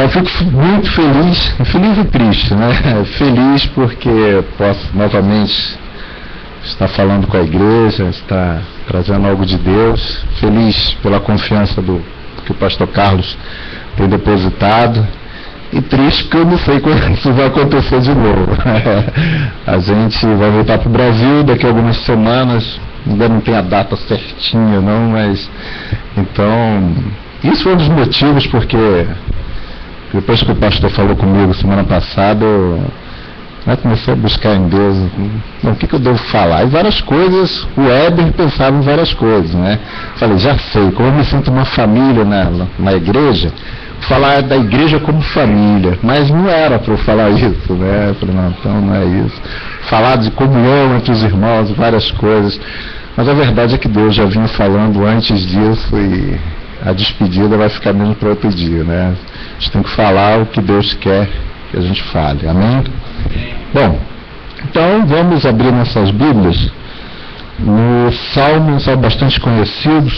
Eu fico muito feliz e triste, né? Feliz porque posso novamente estar falando com a igreja, estar trazendo algo de Deus. Feliz pela confiança que o pastor Carlos tem depositado. E triste porque eu não sei quando isso vai acontecer de novo. A gente vai voltar para o Brasil daqui a algumas semanas. Ainda não tem a data certinha não, mas então isso foi um dos motivos porque depois que o pastor falou comigo semana passada, eu comecei a buscar em Deus, o que eu devo falar? E várias coisas, o Éber pensava em várias coisas, né? Falei, já sei, como eu me sinto uma família na igreja, falar da igreja como família, mas não era para eu falar isso, né? Eu falei, não, então não é isso. Falar de comunhão entre os irmãos, várias coisas, mas a verdade é que Deus já vinha falando antes disso e a despedida vai ficar mesmo para outro dia, né? A gente tem que falar o que Deus quer que a gente fale, amém? Bom, então vamos abrir nossas Bíblias no Salmo, um salmo bastante conhecido,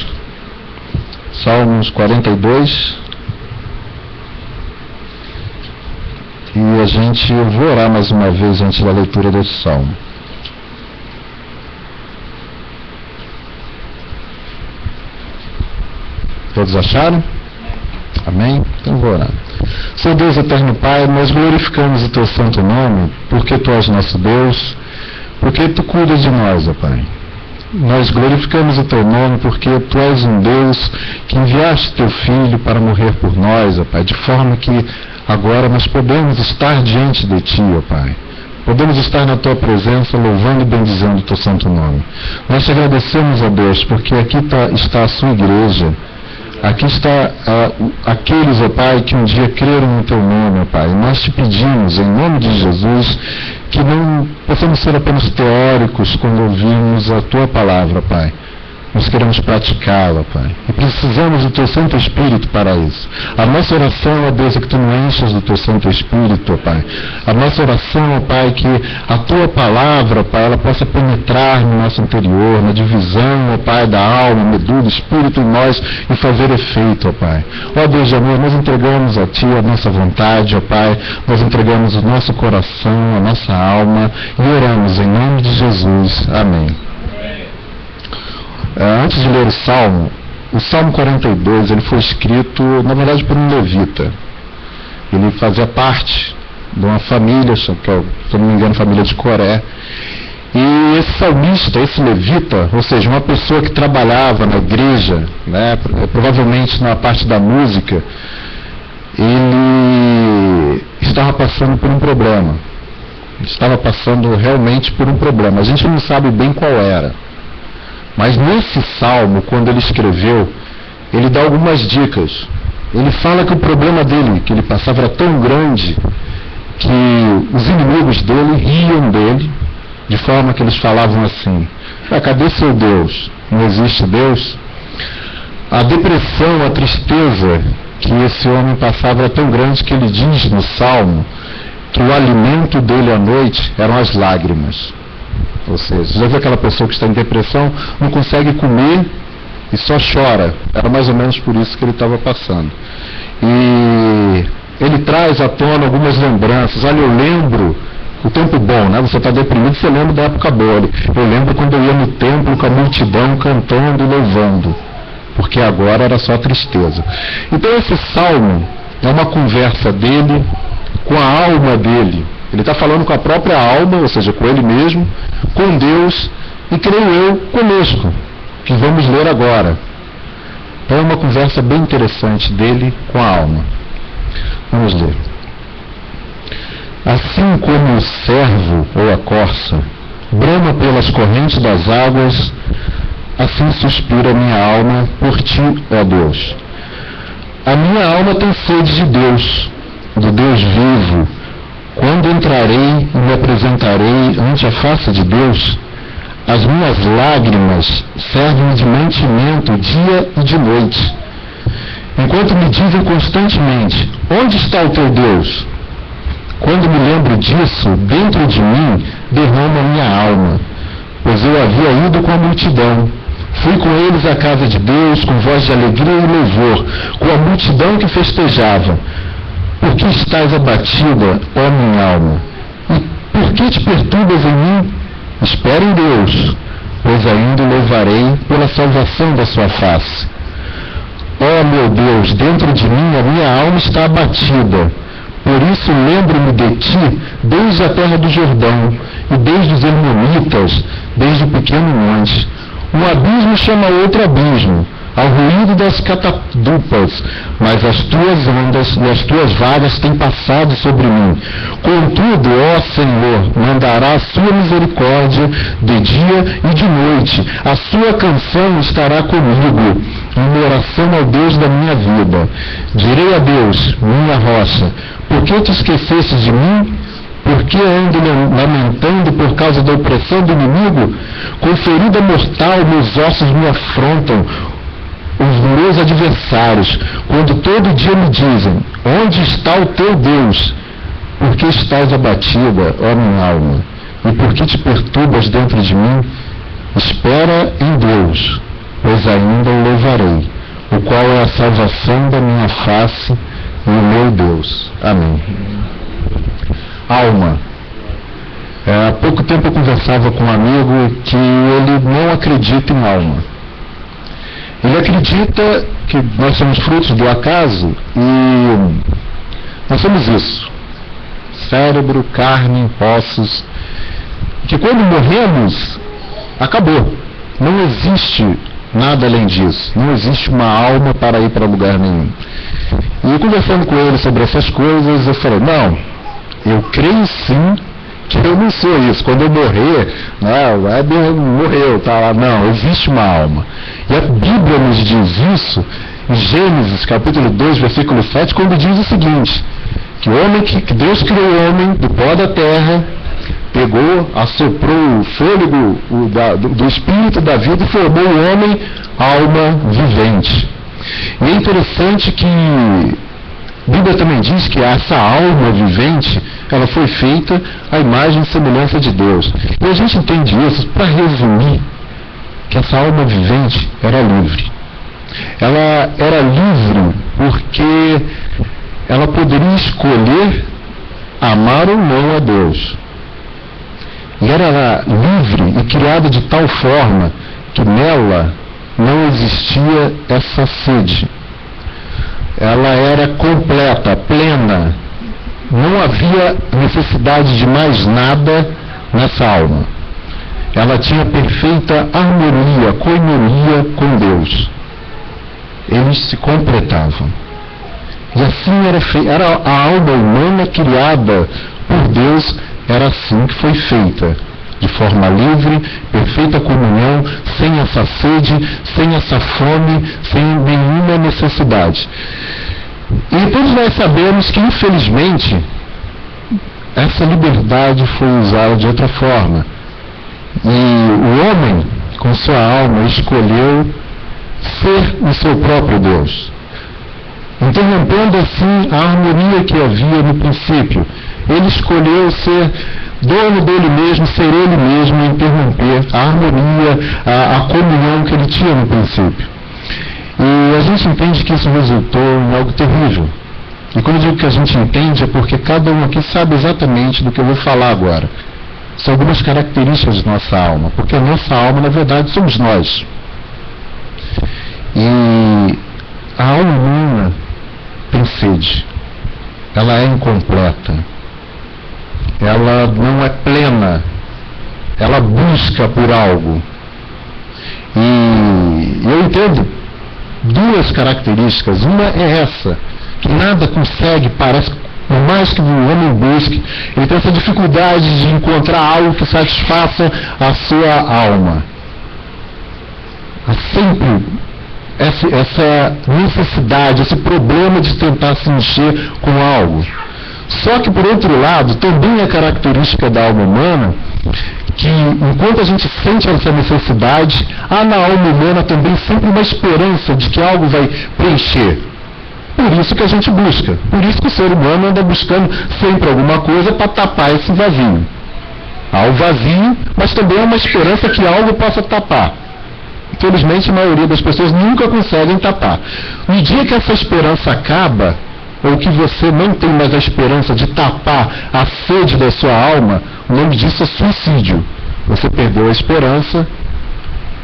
Salmos 42, e eu vou orar mais uma vez antes da leitura desse salmo. Todos acharam? Amém? Então vou orar. Senhor Deus eterno Pai, nós glorificamos o Teu santo nome, porque Tu és nosso Deus, porque Tu cuidas de nós, ó Pai. Nós glorificamos o Teu nome porque Tu és um Deus que enviaste Teu Filho para morrer por nós, ó Pai, de forma que agora nós podemos estar diante de Ti, ó Pai. Podemos estar na Tua presença, louvando e bendizendo o Teu santo nome. Nós te agradecemos, ó Deus, porque aqui está a Sua igreja. Aqui está aqueles, ó Pai, que um dia creram no Teu nome, ó Pai. Nós te pedimos, em nome de Jesus, que não possamos ser apenas teóricos quando ouvimos a Tua palavra, Pai. Nós queremos praticá-la, Pai. E precisamos do Teu Santo Espírito para isso. A nossa oração, ó Deus, é que Tu nos enchas do Teu Santo Espírito, ó Pai. A nossa oração, ó Pai, é que a Tua palavra, Pai, ela possa penetrar no nosso interior, na divisão, ó Pai, da alma, medula, espírito em nós e fazer efeito, ó Pai. Ó Deus de amor, nós entregamos a Ti a nossa vontade, ó Pai. Nós entregamos o nosso coração, a nossa alma e oramos em nome de Jesus. Amém. Antes de ler o Salmo 42, ele foi escrito, na verdade, por um levita. Ele fazia parte de uma família, se eu não me engano, família de Coré. E esse salmista, esse levita, ou seja, uma pessoa que trabalhava na igreja, né, provavelmente na parte da música, ele estava passando por um problema. Ele estava passando realmente por um problema. A gente não sabe bem qual era. Mas nesse salmo, quando ele escreveu, ele dá algumas dicas. Ele fala que o problema dele, que ele passava, era tão grande que os inimigos dele riam dele, de forma que eles falavam assim: cadê seu Deus? Não existe Deus? A depressão, a tristeza que esse homem passava era tão grande que ele diz no salmo que o alimento dele à noite eram as lágrimas. Ou seja, já viu aquela pessoa que está em depressão, não consegue comer e só chora? Era mais ou menos por isso que ele estava passando. E ele traz à tona algumas lembranças. Olha, eu lembro o tempo bom, né? Você está deprimido, você lembra da época boa. Eu lembro quando eu ia no templo com a multidão cantando e louvando, porque agora era só tristeza. Então esse salmo é uma conversa dele com a alma dele. Ele está falando com a própria alma, ou seja, com ele mesmo, com Deus e, creio eu, conosco, que vamos ler agora. Então é uma conversa bem interessante dele com a alma. Vamos ler. Assim como o cervo ou a corça brama pelas correntes das águas, assim suspira minha alma por Ti, ó Deus. A minha alma tem sede de Deus, do Deus vivo. Quando entrarei e me apresentarei ante a face de Deus, as minhas lágrimas servem de mantimento dia e de noite. Enquanto me dizem constantemente: onde está o teu Deus? Quando me lembro disso, dentro de mim derrama minha alma, pois eu havia ido com a multidão. Fui com eles à casa de Deus, com voz de alegria e louvor, com a multidão que festejava. Por que estás abatida, ó minha alma? E por que te perturbas em mim? Espera em Deus, pois ainda o louvarei pela salvação da sua face. Ó meu Deus, dentro de mim a minha alma está abatida. Por isso lembro-me de ti desde a terra do Jordão, e desde os Hermonitas, desde o pequeno monte. Um abismo chama outro abismo, ao ruído das catadupas, mas as tuas ondas e as tuas vagas têm passado sobre mim. Contudo, ó Senhor, mandará a sua misericórdia de dia e de noite. A sua canção estará comigo, em oração ao Deus da minha vida. Direi a Deus, minha rocha, por que te esqueceste de mim? Por que ando lamentando por causa da opressão do inimigo? Com ferida mortal meus ossos me afrontam, os meus adversários, quando todo dia me dizem, onde está o teu Deus? Por que estás abatida, ó minha alma? E por que te perturbas dentro de mim? Espera em Deus, pois ainda o louvarei, o qual é a salvação da minha face e o meu Deus. Amém. Alma. Há pouco tempo eu conversava com um amigo que ele não acredita em alma. Ele acredita que nós somos frutos do acaso e nós somos isso. Cérebro, carne, ossos. Que quando morremos, acabou. Não existe nada além disso. Não existe uma alma para ir para lugar nenhum. E conversando com ele sobre essas coisas, eu falei, não, eu creio sim que eu não sou isso. Quando eu morrer, o Weber morreu, tá lá. Não, existe uma alma. E a Bíblia nos diz isso em Gênesis, capítulo 2, versículo 7, quando diz o seguinte, que Deus criou o homem do pó da terra, pegou, assoprou o fôlego do espírito da vida e formou o homem alma vivente. E é interessante que a Bíblia também diz que essa alma vivente, ela foi feita à imagem e semelhança de Deus. E a gente entende isso, para resumir, que essa alma vivente era livre. Ela era livre porque ela poderia escolher amar ou não a Deus. E era livre e criada de tal forma que nela não existia essa sede. Ela era completa, plena. Não havia necessidade de mais nada nessa alma. Ela tinha perfeita harmonia, coinonia com Deus. Eles se completavam. E assim era a alma humana criada por Deus, era assim que foi feita. De forma livre, perfeita comunhão, sem essa sede, sem essa fome, sem nenhuma necessidade. E todos nós sabemos que, infelizmente, essa liberdade foi usada de outra forma. E o homem, com sua alma, escolheu ser o seu próprio Deus, interrompendo assim a harmonia que havia no princípio. Ele escolheu ser dono dele mesmo, ser ele mesmo, e interromper a harmonia, a comunhão que ele tinha no princípio. E a gente entende que isso resultou em algo terrível. E quando eu digo que a gente entende, é porque cada um aqui sabe exatamente do que eu vou falar agora. São algumas características de nossa alma, porque a nossa alma, na verdade, somos nós. E a alma humana tem sede. Ela é incompleta. Ela não é plena. Ela busca por algo. E eu entendo duas características. Uma é essa, que nada consegue, parece, por mais que o homem busque, ele tem essa dificuldade de encontrar algo que satisfaça a sua alma. Há sempre essa necessidade, esse problema de tentar se encher com algo. Só que, por outro lado, também é característica da alma humana que, enquanto a gente sente essa necessidade, há na alma humana também sempre uma esperança de que algo vai preencher. Por isso que a gente busca. Por isso que o ser humano anda buscando sempre alguma coisa para tapar esse vazio. Há o vazio, mas também há uma esperança que algo possa tapar. Infelizmente, a maioria das pessoas nunca conseguem tapar. No dia que essa esperança acaba, ou que você não tem mais a esperança de tapar a sede da sua alma, o nome disso é suicídio. Você perdeu a esperança,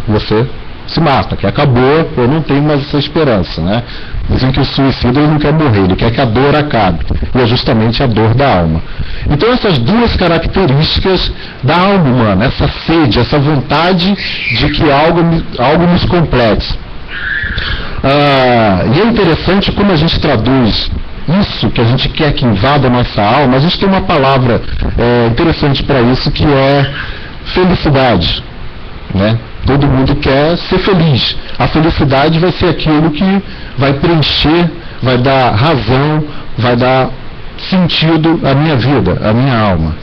você se mata, que acabou, eu não tenho mais essa esperança, né? Dizem que o suicida ele não quer morrer, ele quer que a dor acabe, e é justamente a dor da alma. Então essas duas características da alma humana, essa sede, essa vontade de que algo nos complete. E é interessante como a gente traduz isso que a gente quer que invada a nossa alma. A gente tem uma palavra interessante para isso, que é felicidade, né? Todo mundo quer ser feliz. A felicidade vai ser aquilo que vai preencher, vai dar razão, vai dar sentido à minha vida, à minha alma.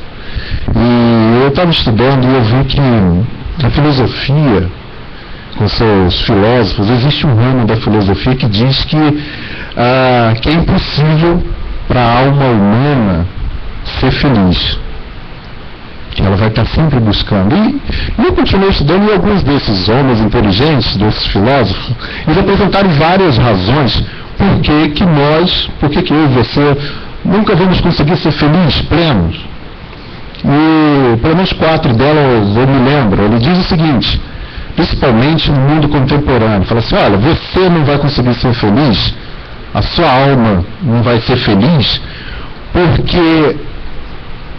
E eu estava estudando e eu vi que a filosofia, com seus filósofos, existe um ramo da filosofia que diz que é impossível para a alma humana ser feliz, que ela vai estar sempre buscando. E eu continuei estudando, e alguns desses homens inteligentes, desses filósofos, eles apresentaram várias razões por que eu e você nunca vamos conseguir ser felizes, plenos. E pelo menos 4 delas eu me lembro. Ele diz o seguinte, principalmente no mundo contemporâneo, fala assim: olha, você não vai conseguir ser feliz, a sua alma não vai ser feliz, porque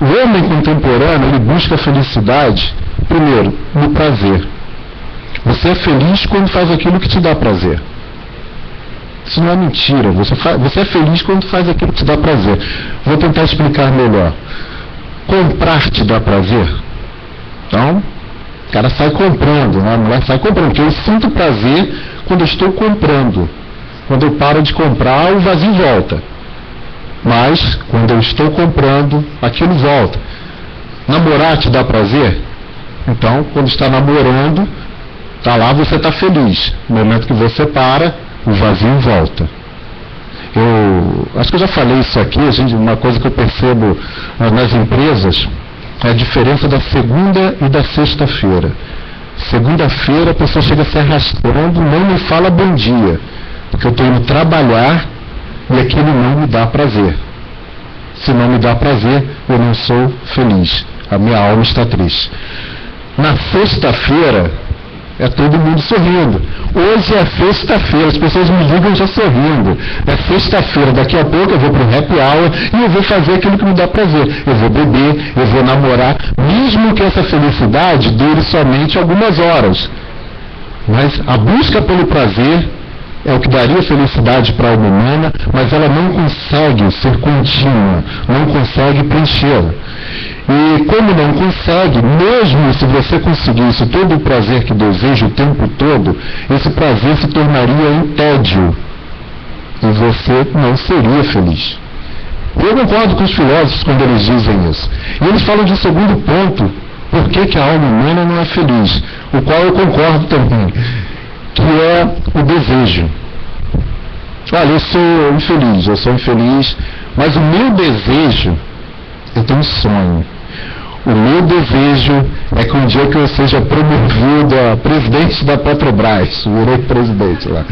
o homem contemporâneo, ele busca a felicidade, primeiro, no prazer. Você é feliz quando faz aquilo que te dá prazer. Isso não é mentira. Você é feliz quando faz aquilo que te dá prazer. Vou tentar explicar melhor. Comprar te dá prazer? Então, o cara sai comprando, né? A mulher sai comprando, porque eu sinto prazer quando eu estou comprando. Quando eu paro de comprar, o vazio volta. Mas, quando eu estou comprando, aquilo volta. Namorar te dá prazer? Então, quando está namorando, está lá, você está feliz. No momento que você para, o vazio volta. Eu acho que eu já falei isso aqui, uma coisa que eu percebo nas empresas é a diferença da segunda e da sexta-feira. Segunda-feira a pessoa chega se arrastando, não me fala bom dia, porque eu estou indo trabalhar e aquilo não me dá prazer. Se não me dá prazer, eu não sou feliz. A minha alma está triste. Na sexta-feira, é todo mundo sorrindo. Hoje é sexta-feira, as pessoas me ligam já sorrindo. É sexta-feira, daqui a pouco eu vou para o happy hour e eu vou fazer aquilo que me dá prazer. Eu vou beber, eu vou namorar, mesmo que essa felicidade dure somente algumas horas. Mas a busca pelo prazer é o que daria felicidade para a alma humana, mas ela não consegue ser contínua, não consegue preenchê-la. E como não consegue, mesmo se você conseguisse todo o prazer que deseja o tempo todo, esse prazer se tornaria em tédio e você não seria feliz. Eu concordo com os filósofos quando eles dizem isso. E eles falam de um segundo ponto, por que a alma humana não é feliz, o qual eu concordo também, que é o desejo. Olha, eu sou infeliz, mas o meu desejo, eu tenho um sonho. O meu desejo é que um dia que eu seja promovido a presidente da Petrobras, virei presidente lá.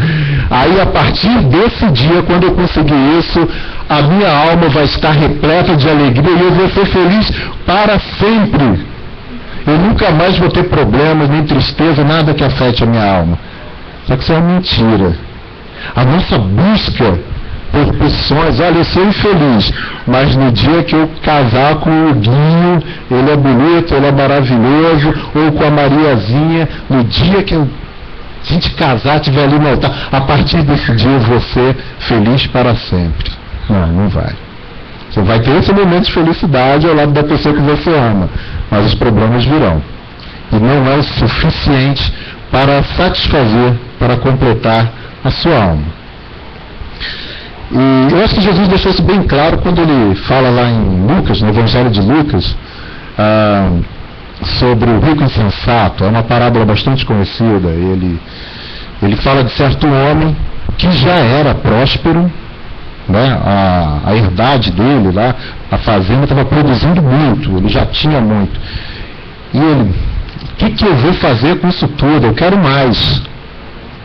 Aí a partir desse dia, quando eu conseguir isso, a minha alma vai estar repleta de alegria e eu vou ser feliz para sempre. Eu nunca mais vou ter problemas, nem tristeza, nada que afete a minha alma. Só que isso é uma mentira. A nossa busca por sonhos, olha, eu sou infeliz, mas no dia que eu casar com o Guinho, ele é bonito, ele é maravilhoso, ou com a Mariazinha, no dia que a gente casar, estiver ali no altar, a partir desse dia eu vou ser feliz para sempre. Não vai. Você vai ter esse momento de felicidade ao lado da pessoa que você ama, mas os problemas virão. E não é o suficiente para satisfazer, para completar a sua alma. E eu acho que Jesus deixou isso bem claro quando ele fala lá em Lucas, no Evangelho de Lucas, sobre o rico insensato. É uma parábola bastante conhecida. Ele fala de certo homem que já era próspero, né? A herdade dele lá, a fazenda estava produzindo muito, ele já tinha muito. E ele, o que eu vou fazer com isso tudo? Eu quero mais.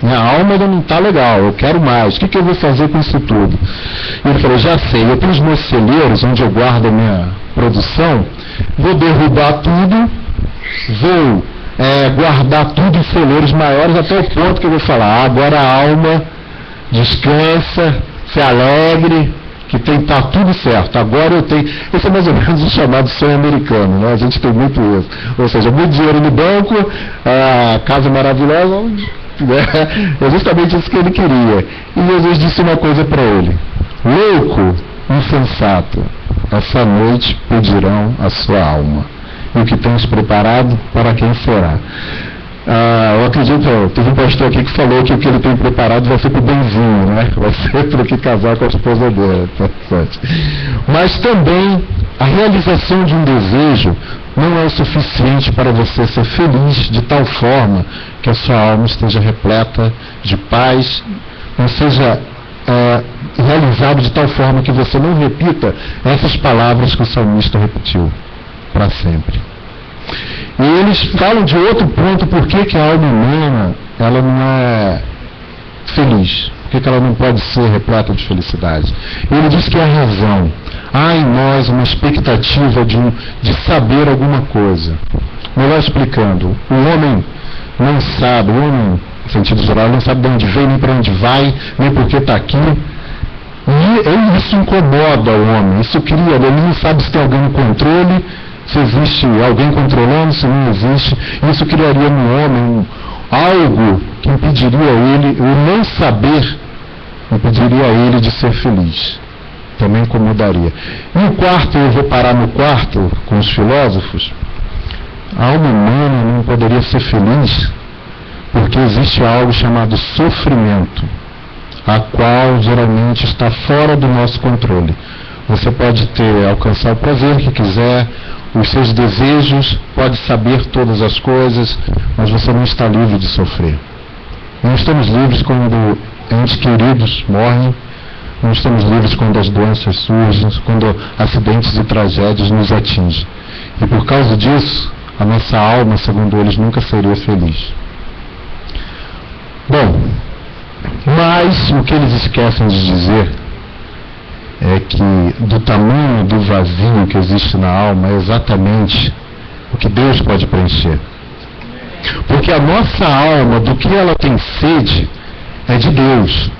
Minha alma ainda não está legal, eu quero mais. O que eu vou fazer com isso tudo? E ele falou, já sei, eu tenho os meus celeiros, onde eu guardo a minha produção, vou derrubar tudo, vou guardar tudo em celeiros maiores, até o ponto que eu vou falar, agora a alma descansa, se alegre, que tem que estar tudo certo. Agora eu tenho... Esse é mais ou menos o chamado sonho americano, né? A gente tem muito isso. Ou seja, muito dinheiro no banco, a casa maravilhosa, é justamente isso que ele queria. E Jesus disse uma coisa para ele: louco, insensato, essa noite pedirão a sua alma. E o que tens preparado, para quem será? Eu acredito, teve um pastor aqui que falou que o que ele tem preparado vai ser para o benzinho, né? Vai ser para o que casar com a esposa dele. Mas também a realização de um desejo não é o suficiente para você ser feliz de tal forma que a sua alma esteja repleta de paz, não seja realizado de tal forma que você não repita essas palavras que o salmista repetiu para sempre. E eles falam de outro ponto, por que a alma humana ela não é feliz, por que ela não pode ser repleta de felicidade. Ele diz que é a razão. Há em nós uma expectativa de saber alguma coisa. Melhor explicando, o homem não sabe, o homem, no sentido geral, não sabe de onde vem, nem para onde vai, nem por que está aqui. E isso incomoda o homem, isso cria, ele não sabe se tem alguém no controle, se existe alguém controlando, se não existe. Isso criaria no homem algo que impediria ele, o não saber, impediria ele de ser feliz. Também incomodaria. E o quarto, eu vou parar no quarto com os filósofos. A alma humana não poderia ser feliz porque existe algo chamado sofrimento, a qual geralmente está fora do nosso controle. Você pode alcançar o prazer que quiser, os seus desejos, pode saber todas as coisas, mas você não está livre de sofrer. Não estamos livres quando entes queridos morrem, não estamos livres quando as doenças surgem, quando acidentes e tragédias nos atingem. E por causa disso, a nossa alma, segundo eles, nunca seria feliz. Bom, mas o que eles esquecem de dizer é que do tamanho do vazio que existe na alma é exatamente o que Deus pode preencher. Porque a nossa alma, do que ela tem sede, é de Deus.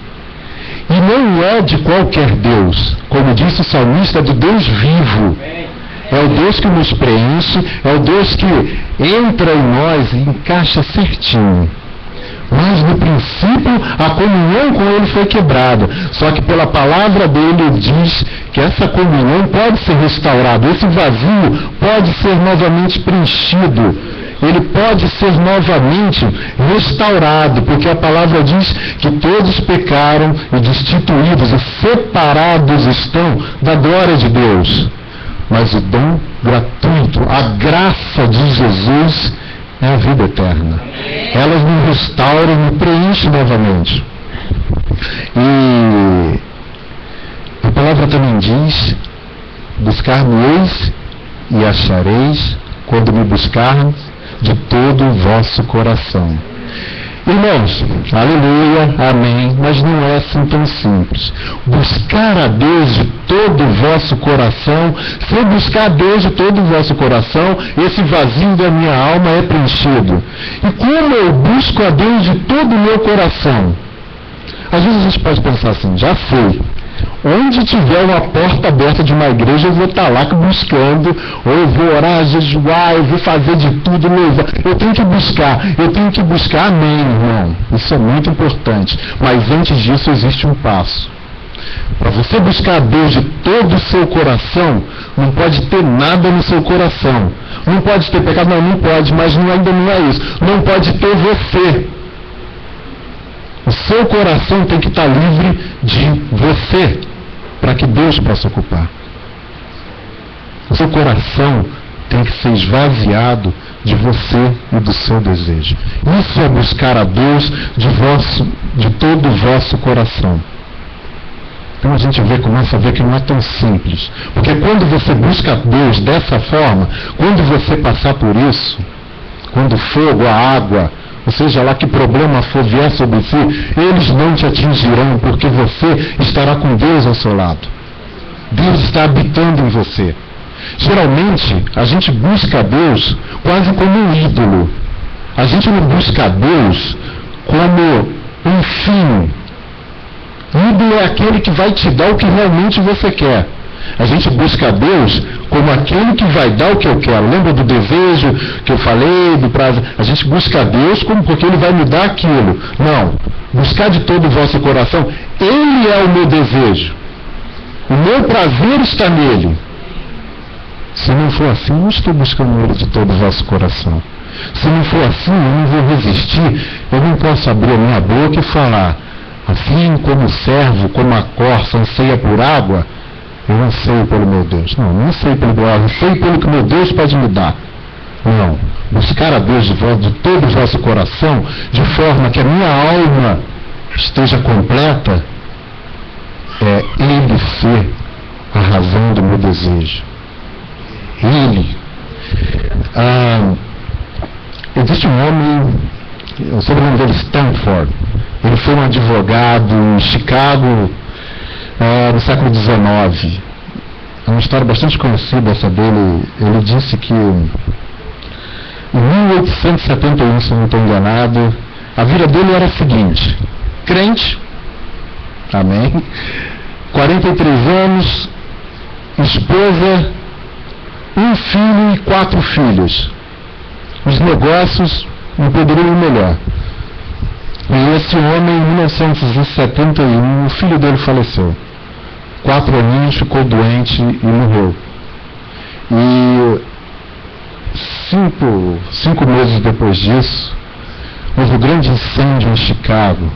E não é de qualquer Deus. Como disse o salmista, é do Deus vivo. É o Deus que nos preenche, é o Deus que entra em nós e encaixa certinho. Mas no princípio a comunhão com ele foi quebrada. Só que pela palavra dele ele diz que essa comunhão pode ser restaurada. Esse vazio pode ser novamente preenchido. Ele pode ser novamente restaurado, porque a palavra diz que todos pecaram e destituídos e separados estão da glória de Deus. Mas o dom gratuito, a graça de Jesus é a vida eterna. Elas me restauram e me preenchem novamente. E a palavra também diz: buscar-me-eis e achareis quando me buscarmos de todo o vosso coração. Irmãos, aleluia, amém, mas não é assim tão simples. Buscar a Deus de todo o vosso coração, se eu buscar a Deus de todo o vosso coração, esse vazio da minha alma é preenchido. E como eu busco a Deus de todo o meu coração? Às vezes a gente pode pensar assim, já foi. Onde tiver uma porta aberta de uma igreja, eu vou estar lá buscando, ou eu vou orar, jejuar, eu vou fazer de tudo, louvar. Eu tenho que buscar, amém, irmão. Isso é muito importante. Mas antes disso existe um passo. Para você buscar a Deus de todo o seu coração, não pode ter nada no seu coração. Não pode ter pecado, não pode, mas ainda não é isso. Não pode ter você. O seu coração tem que estar livre de você, para que Deus possa ocupar. O seu coração tem que ser esvaziado de você e do seu desejo. Isso é buscar a Deus de todo o vosso coração. Então a gente começa a ver que não é tão simples. Porque quando você busca a Deus dessa forma, quando você passar por isso, quando o fogo, a água, ou seja lá que problema for vier sobre si, eles não te atingirão, porque você estará com Deus ao seu lado. Deus está habitando em você. Geralmente, a gente busca a Deus quase como um ídolo. A gente não busca a Deus como um fim. Ídolo é aquele que vai te dar o que realmente você quer. A gente busca a Deus como aquele que vai dar o que eu quero. Lembra do desejo que eu falei, do prazo? A gente busca a Deus como porque Ele vai me dar aquilo. Não. Buscar de todo o vosso coração, Ele é o meu desejo. O meu prazer está nele. Se não for assim, eu não estou buscando Ele de todo o vosso coração. Se não for assim, eu não vou resistir. Eu não posso abrir a minha boca e falar, assim como o servo, como a corça anseia por água, eu anseio pelo meu Deus. Não, não anseio pelo meu Deus, anseio pelo que meu Deus pode me dar. Não. Buscar a Deus de todo o vosso coração, de forma que a minha alma esteja completa, é Ele ser a razão do meu desejo. Ele. Existe um homem, o sobrenome dele é Stanford. Ele foi um advogado em Chicago no século XIX. É uma história bastante conhecida essa dele. Ele disse que em 1871, se não estou enganado, a vida dele era a seguinte: crente, amém, 43 anos, esposa, um filho e 4 filhos. Os negócios não poderiam ir melhor. E esse homem, em 1971, o filho dele faleceu. 4 aninhos, ficou doente e morreu. E 5 meses depois disso, houve um grande incêndio em Chicago.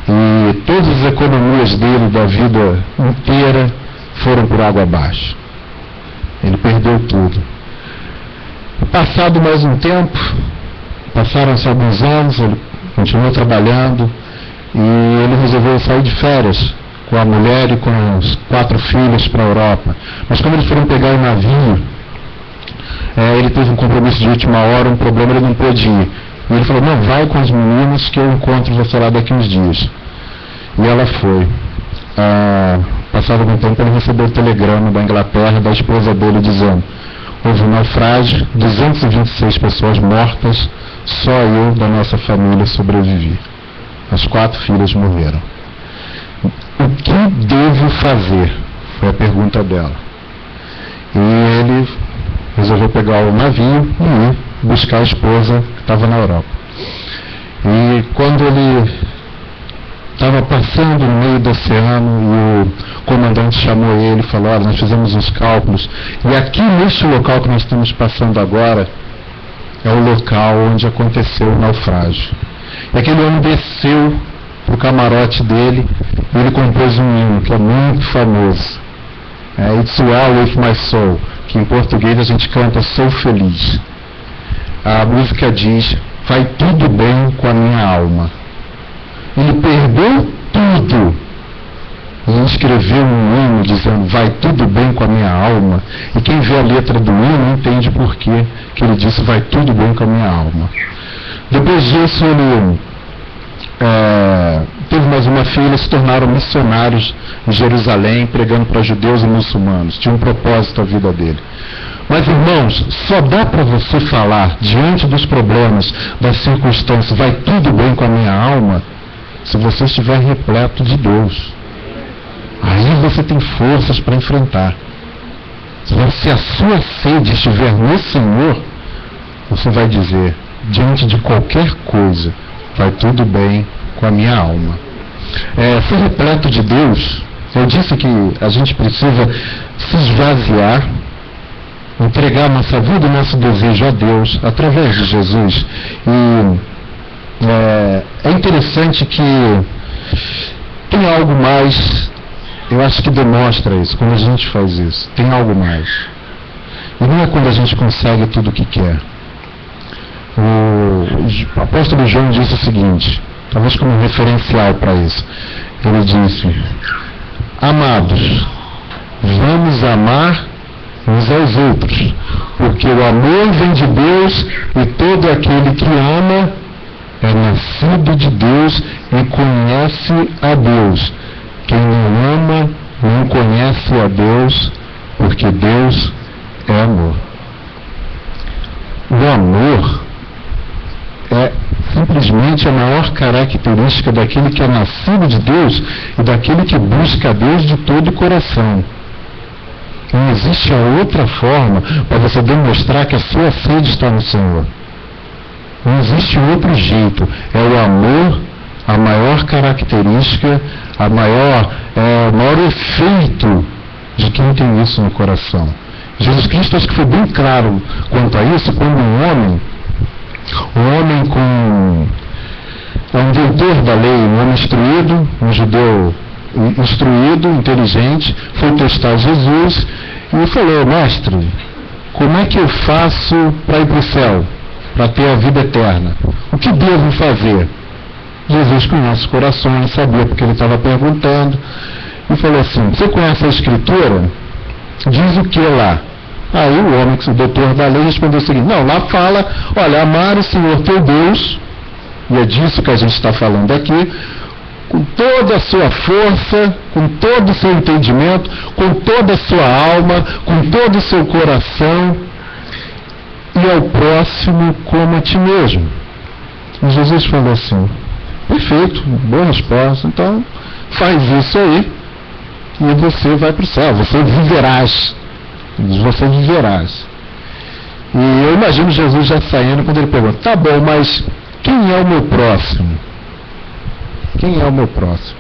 E todas as economias dele, da vida inteira, foram por água abaixo. Ele perdeu tudo. Passado mais um tempo, passaram-se alguns anos, ele continuou trabalhando e ele resolveu sair de férias com a mulher e com os 4 filhos para a Europa. Mas quando eles foram pegar o navio, ele teve um compromisso de última hora, um problema, ele não pôde ir. E ele falou, não, vai com as meninas que eu encontro você lá daqui uns dias. E ela foi. Passado algum tempo, ele recebeu o telegrama da Inglaterra, da esposa dele, dizendo, houve um naufrágio, 226 pessoas mortas, só eu da nossa família sobrevivi. As 4 filhas morreram. O que devo fazer? Foi a pergunta dela. E ele resolveu pegar o navio e ir buscar a esposa que estava na Europa. E quando ele estava passando no meio do oceano, e o comandante chamou ele e falou, olha, nós fizemos uns cálculos, e aqui neste local que nós estamos passando agora, é o local onde aconteceu o naufrágio. E aquele homem desceu para o camarote dele, e ele compôs um hino que é muito famoso. It's Well With My Soul, que em português a gente canta Sou Feliz. A música diz, vai tudo bem com a minha alma. Ele perdeu tudo e escreveu um hino dizendo, vai tudo bem com a minha alma. E quem vê a letra do hino entende por que ele disse, vai tudo bem com a minha alma. Depois disso, ele teve mais uma filha, se tornaram missionários em Jerusalém, pregando para judeus e muçulmanos. Tinha um propósito a vida dele. Mas, irmãos, só dá para você falar, diante dos problemas, das circunstâncias, vai tudo bem com a minha alma, se você estiver repleto de Deus. Aí você tem forças para enfrentar. Se a sua sede estiver no Senhor, você vai dizer, diante de qualquer coisa, vai tudo bem com a minha alma. Ser repleto de Deus, eu disse que a gente precisa se esvaziar, entregar nossa vida e nosso desejo a Deus, através de Jesus. E é interessante que tem algo mais, eu acho que demonstra isso, quando a gente faz isso, tem algo mais. E não é quando a gente consegue tudo o que quer. O apóstolo João disse o seguinte, talvez como referencial para isso, ele disse, amados, vamos amar uns aos outros, porque o amor vem de Deus e todo aquele que ama é nascido de Deus e conhece a Deus. Quem não ama não conhece a Deus, porque Deus é amor. O amor é simplesmente a maior característica daquele que é nascido de Deus e daquele que busca a Deus de todo o coração. Não existe outra forma para você demonstrar que a sua sede está no Senhor. Não existe outro jeito. É o amor, a maior característica, o maior efeito de quem tem isso no coração. Jesus Cristo acho que foi bem claro quanto a isso, quando um homem um doutor da lei, um homem instruído, um judeu instruído, inteligente, foi testar Jesus e falou: mestre, como é que eu faço para ir para o céu, para ter a vida eterna? O que devo fazer? Jesus conhece os corações, sabia porque ele estava perguntando, e falou assim: você conhece a Escritura? Diz o que lá? Aí o homem, o doutor da lei, respondeu o seguinte: não, lá fala, olha, amar o Senhor teu Deus, e é disso que a gente está falando aqui, com toda a sua força, com todo o seu entendimento, com toda a sua alma, com todo o seu coração, e ao próximo como a ti mesmo. E Jesus falou assim: perfeito, boa resposta, então faz isso aí, e você vai para o céu, você viverás. E eu imagino Jesus já saindo quando ele pergunta: tá bom, mas quem é o meu próximo? Quem é o meu próximo?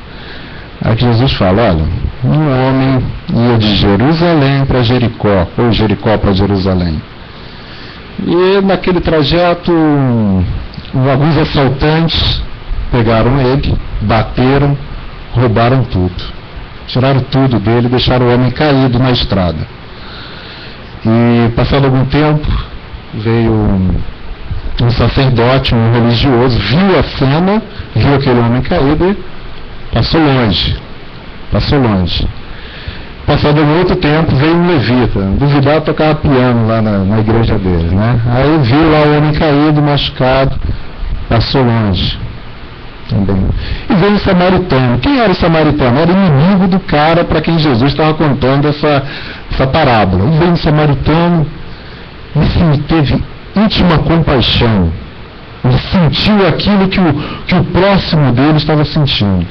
Aí que Jesus fala: olha, um homem ia de Jerusalém para Jericó, ou Jericó para Jerusalém. E naquele trajeto, alguns assaltantes pegaram ele, bateram, roubaram tudo. Tiraram tudo dele e deixaram o homem caído na estrada. E passado algum tempo, veio um sacerdote, um religioso, viu a cena, viu aquele homem caído e passou longe. Passado um outro tempo, veio um levita, duvidar tocava piano lá na igreja dele, né? Aí viu lá o homem caído, machucado, passou longe também. E veio o samaritano. Quem era o samaritano? Era inimigo do cara para quem Jesus estava contando essa parábola. E veio o samaritano e teve íntima compaixão. Ele sentiu aquilo que o próximo dele estava sentindo.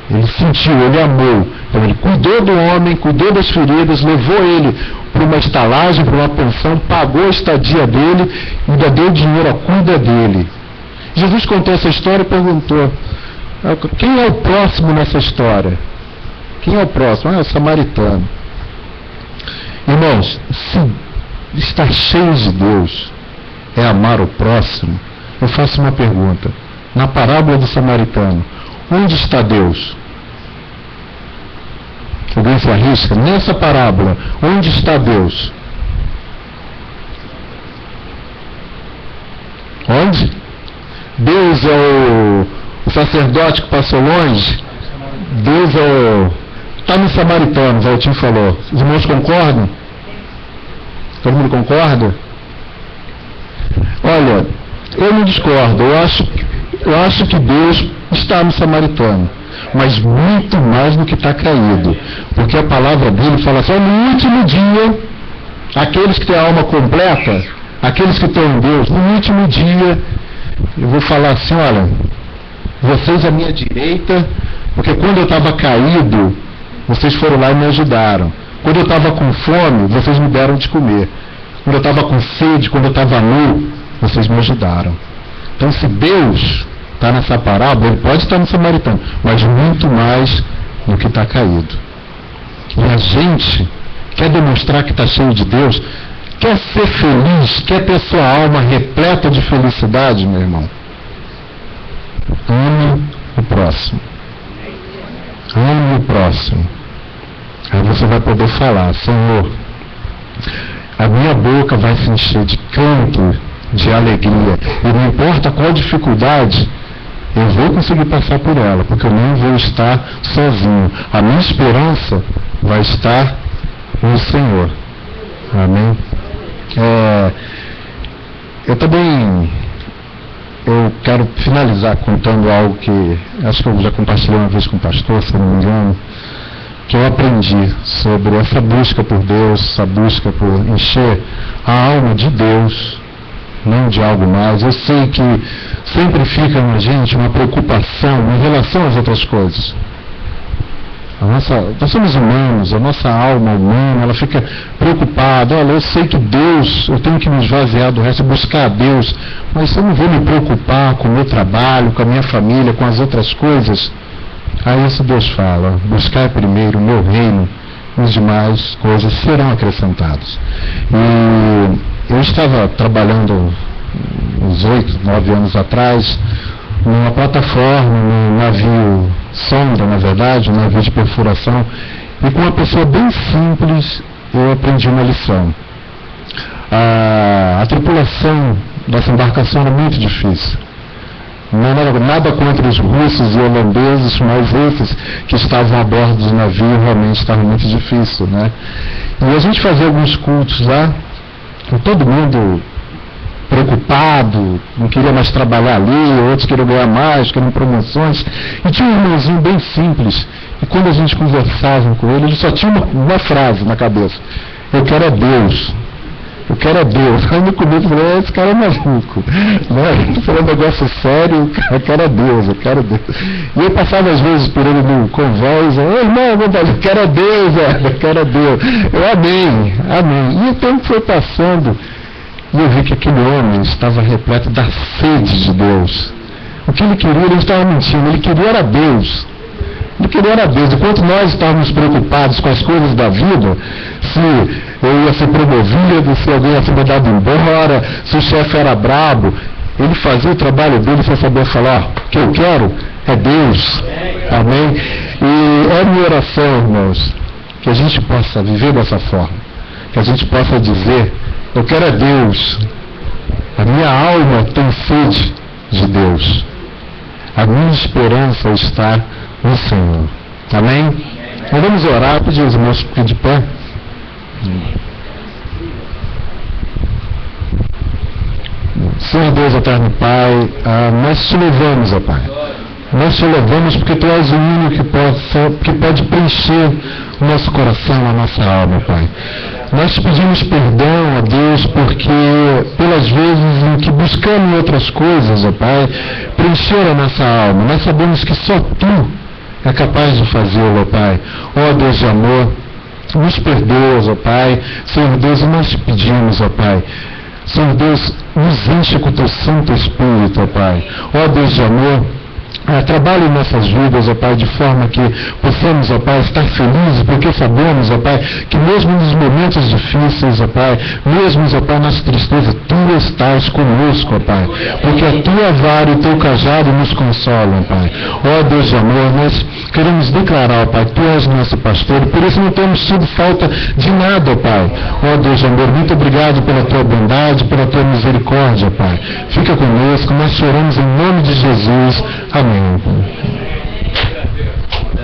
Ele sentiu, ele amou. Então ele cuidou do homem, cuidou das feridas, levou ele para uma estalagem, para uma pensão, pagou a estadia dele, ainda deu dinheiro, cuida dele. Jesus contou essa história e perguntou: quem é o próximo nessa história? Quem é o próximo? É o samaritano. Irmãos, se estar cheio de Deus é amar o próximo, eu faço uma pergunta. Na parábola do samaritano, onde está Deus? Alguém se arrisca? Nessa parábola, onde está Deus? Onde? Deus é o sacerdote que passou longe? Deus é está no samaritano, o Valtinho falou. Os irmãos concordam? Todo mundo concorda? Olha, eu não discordo. Eu acho que Deus está no samaritano, mas muito mais do que está caído. Porque a palavra dele fala só no último dia, aqueles que têm a alma completa, aqueles que estão em Deus, no último dia, eu vou falar assim: olha, vocês à minha direita, porque quando eu estava caído, vocês foram lá e me ajudaram. Quando eu estava com fome, vocês me deram de comer. Quando eu estava com sede, quando eu estava nu, vocês me ajudaram. Então, se Deus está nessa parábola, ele pode estar no samaritano, mas muito mais do que está caído. E a gente quer demonstrar que está cheio de Deus, quer ser feliz, quer ter sua alma repleta de felicidade, meu irmão. Ame o próximo. Ame o próximo. Aí você vai poder falar: Senhor, a minha boca vai se encher de canto, de alegria. E não importa qual dificuldade, eu vou conseguir passar por ela, porque eu não vou estar sozinho. A minha esperança vai estar no Senhor. Amém? Eu também eu quero finalizar contando algo que acho que eu já compartilhei uma vez com o pastor, se não me engano, que eu aprendi sobre essa busca por Deus, essa busca por encher a alma de Deus, não de algo mais. Eu sei que sempre fica na gente uma preocupação em relação às outras coisas. Nós somos humanos, a nossa alma humana, ela fica preocupada. Olha, eu sei que Deus, eu tenho que me esvaziar do resto, buscar a Deus, mas eu não vou me preocupar com o meu trabalho, com a minha família, com as outras coisas. Aí isso Deus fala: buscar primeiro o meu reino, e as demais coisas serão acrescentadas. E eu estava trabalhando uns 8, 9 anos atrás numa plataforma, num navio sonda, na verdade, um navio de perfuração, e com uma pessoa bem simples eu aprendi uma lição. A tripulação dessa embarcação era muito difícil. Não era nada contra os russos e holandeses, mas esses que estavam a bordo do navio realmente estavam muito difícil, né? E a gente fazia alguns cultos lá, com todo mundo preocupado, não queria mais trabalhar ali, outros queriam ganhar mais, queriam promoções. E tinha um irmãozinho bem simples, e quando a gente conversava com ele só tinha uma frase na cabeça: eu quero é Deus. Eu quero é Deus. Aí no começo eu falei: esse cara é maluco, né? Tô falando um negócio sério, eu quero é Deus, eu quero é Deus. E eu passava às vezes por ele no convés, ô irmão, eu quero é Deus, eu quero é Deus. Eu amém. E o tempo foi passando, e eu vi que aquele homem estava repleto da sede de Deus. O que ele queria, ele não estava mentindo, ele queria era Deus. Ele queria era Deus. Enquanto nós estávamos preocupados com as coisas da vida, se eu ia ser promovido, se alguém ia ser mandado embora, se o chefe era brabo, ele fazia o trabalho dele sem saber falar: o que eu quero é Deus. Amém? E é minha oração, irmãos, que a gente possa viver dessa forma, que a gente possa dizer: eu quero é Deus. A minha alma tem sede de Deus. A minha esperança está no Senhor. Amém? Então vamos orar, pedir aos irmãos fiquem de pé. Senhor Deus, eterno Pai, nós te louvamos, ó Pai. Nós te louvamos porque Tu és o único que pode preencher o nosso coração, a nossa alma, Pai. Nós te pedimos perdão, ó Deus, porque pelas vezes em que buscamos outras coisas, ó Pai, preencher a nossa alma, nós sabemos que só Tu é capaz de fazê-lo, ó Pai. Ó Deus de amor, nos perdoas, ó Pai. Senhor Deus, nós te pedimos, ó Pai. Senhor Deus, nos enche com o Teu Santo Espírito, ó Pai. Ó Deus de amor, trabalhe em nossas vidas, ó Pai, de forma que possamos, ó Pai, estar felizes, porque sabemos, ó Pai, que mesmo nos momentos difíceis, ó Pai, mesmo, ó Pai, nas tristezas, Tu estás conosco, ó Pai, porque a Tua vara e o Teu cajado nos consolam, Pai. Ó Deus de amor, nós queremos declarar, ó Pai, Tu és nosso pastor, e por isso não temos tido falta de nada, ó Pai. Ó Deus de amor, muito obrigado pela Tua bondade, pela Tua misericórdia, Pai. Fica conosco, nós choramos em nome de Jesus. Amém.